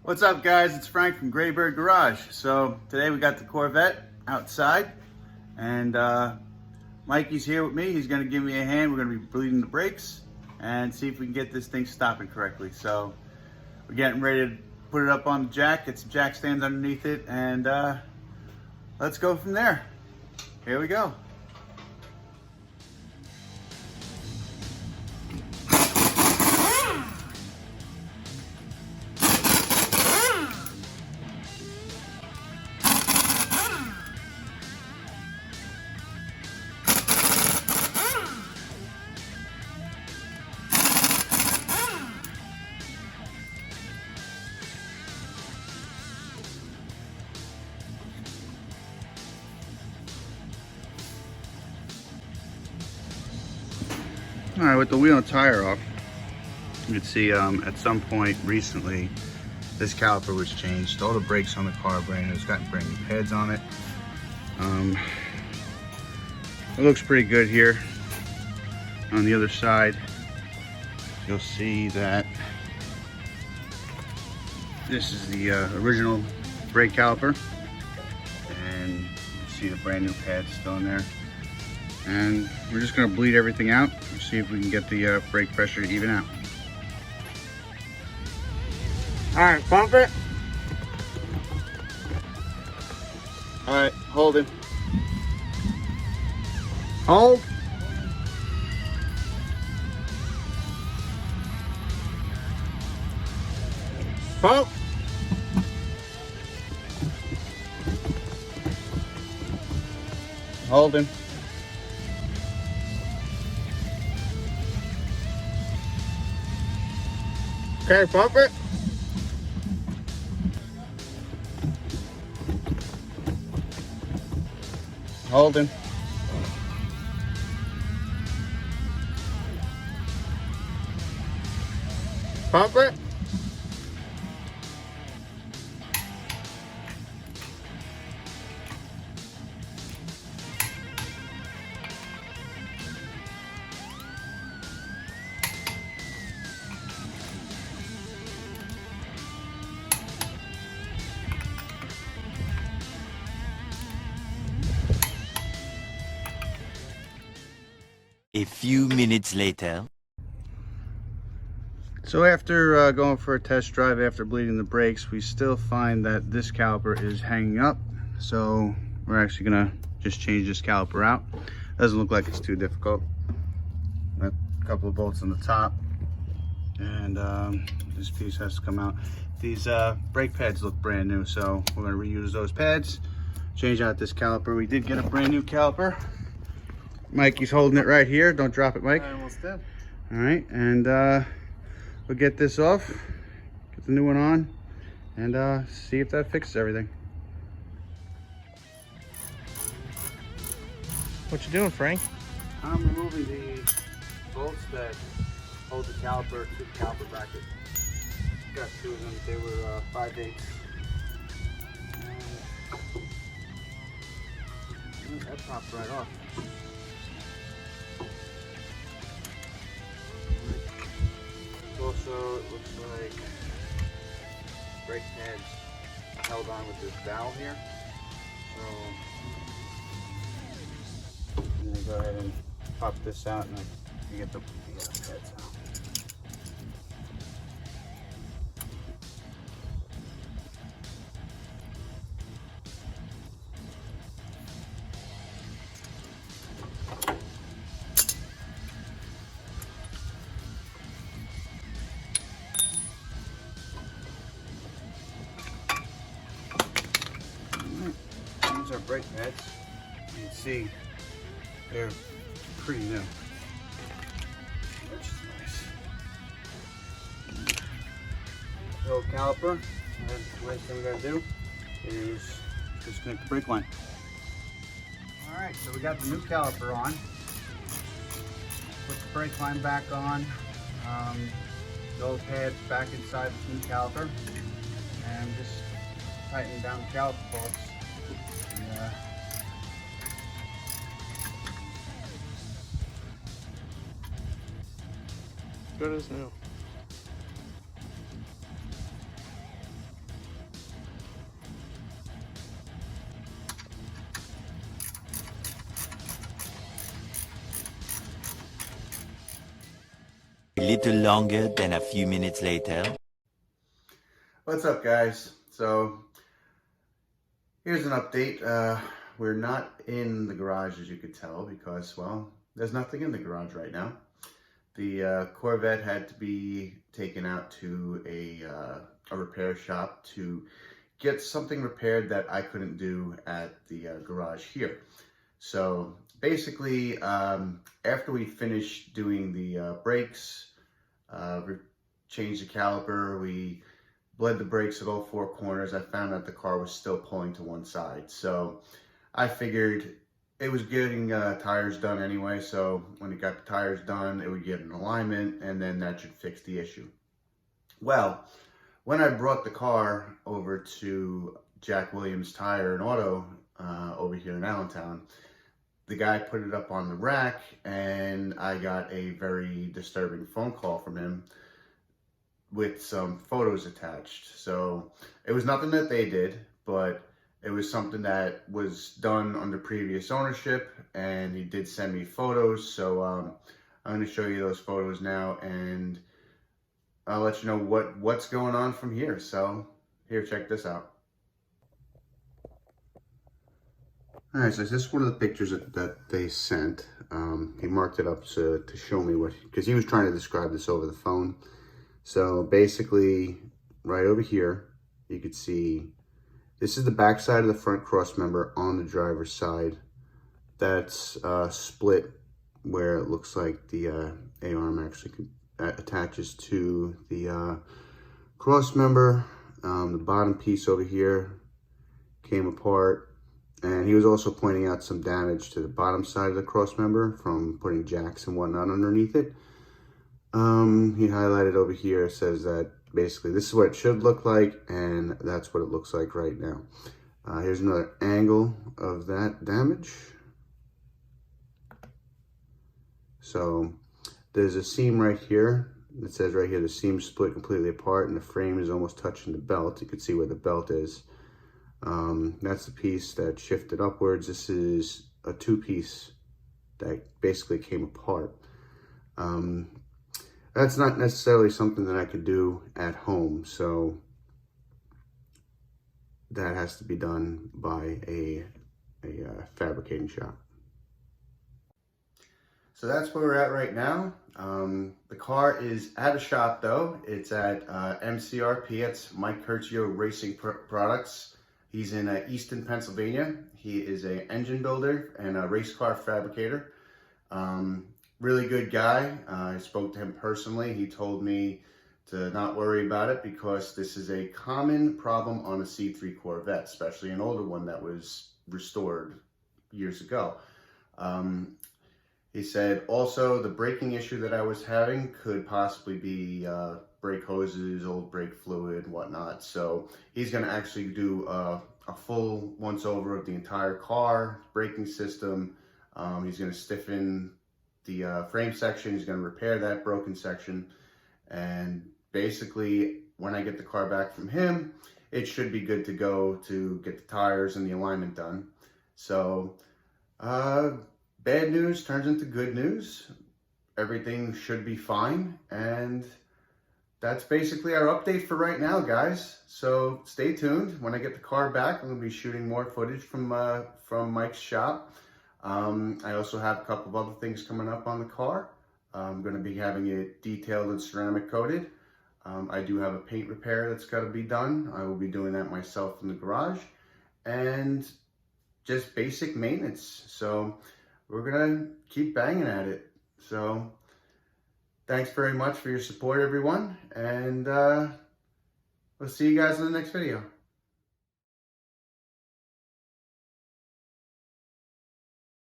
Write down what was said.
What's up, guys? It's Frank from Graybird Garage. So today we got the Corvette outside, and Mikey's here with me. He's going to give me a hand. We're going to be bleeding the brakes and see if we can get this thing stopping correctly. So we're getting ready to put it up on the jack, get some jack stands underneath it, and let's go from there. Here we go. All right, with the wheel and tire off, you can see at some point recently, this caliper was changed. All the brakes on the car are brand new. It's got brand new pads on it. It looks pretty good here. On the other side, you'll see that this is the original brake caliper, and you see the brand new pads still in there. And we're just going to bleed everything out and see if we can get the brake pressure to even out. All right, pump it. All right, hold it. Hold. Pump. Holding. Okay, pump it. Holding. Pump it. A few minutes later. So after going for a test drive, after bleeding the brakes, we still find that this caliper is hanging up. So we're actually gonna just change this caliper out. Doesn't look like it's too difficult. A couple of bolts on the top, and this piece has to come out. These brake pads look brand new, so we're gonna reuse those pads, change out this caliper. We did get a brand new caliper. Mikey's holding it right here. Don't drop it, Mike. I almost did. All right, and we'll get this off, get the new one on, and see if that fixes everything. What you doing, Frank? I'm removing the bolts that hold the caliper to the caliper bracket. Got two of them. They were 5/8. And that popped right off. Also, it looks like brake pads held on with this valve here. So I'm gonna go ahead and pop this out, and you get the pads out. These are brake pads. You can see they're pretty new, which is nice. The old caliper, and the last thing we gotta do is disconnect the brake line. All right, so we got the new caliper on. Put the brake line back on. The old pads back inside the new caliper, and just tighten down the caliper bolts. And, Good as new. A little longer than a few minutes later. What's up, guys? So here's an update. We're not in the garage, as you could tell, because, well, there's nothing in the garage right now. The Corvette had to be taken out to a repair shop to get something repaired that I couldn't do at the garage here. So basically, after we finished doing the brakes, changed the caliper, we bled the brakes at all four corners, I found that the car was still pulling to one side. So I figured it was getting tires done anyway, so when it got the tires done, it would get an alignment, and then that should fix the issue. Well, when I brought the car over to Jack Williams Tire and Auto over here in Allentown, the guy put it up on the rack, and I got a very disturbing phone call from him with some photos attached. So it was nothing that they did, but it was something that was done under previous ownership, and he did send me photos. So I'm going to show you those photos now, and I'll let you know what's going on from here. So here, check this out. All right, so this is one of the pictures that they sent. He marked it up to show me because he was trying to describe this over the phone. So basically, right over here, you could see this is the back side of the front cross member on the driver's side. That's split where it looks like the A-arm actually attaches to the cross member. The bottom piece over here came apart, and he was also pointing out some damage to the bottom side of the cross member from putting jacks and whatnot underneath it. He highlighted over here, says that basically this is what it should look like, and that's what it looks like right now. Here's another angle of that damage. So there's a seam right here. It says right here the seam split completely apart, and the frame is almost touching the belt. You can see where the belt is. That's the piece that shifted upwards. This is a two-piece that basically came apart. That's not necessarily something that I could do at home, so that has to be done by a fabricating shop. So that's where we're at right now. The car is at a shop though. It's at MCRP. It's Mike Curcio Racing Products. He's in Easton, Pennsylvania. He is an engine builder and a race car fabricator. Really good guy. I spoke to him personally. He told me to not worry about it because this is a common problem on a C3 Corvette, especially an older one that was restored years ago. He said also the braking issue that I was having could possibly be brake hoses, old brake fluid, whatnot. So he's going to actually do a full once over of the entire car, braking system. He's going to stiffen the frame section. He's going to repair that broken section, and basically when I get the car back from him, it should be good to go to get the tires and the alignment done. So bad news turns into good news. Everything should be fine, and that's basically our update for right now, guys. So stay tuned. When I get the car back, I'm going to be shooting more footage from Mike's shop. I also have a couple of other things coming up on the car. I'm going to be having it detailed and ceramic coated. I do have a paint repair that's got to be done. I will be doing that myself in the garage, and just basic maintenance. So we're going to keep banging at it. So thanks very much for your support, everyone, and we'll see you guys in the next video.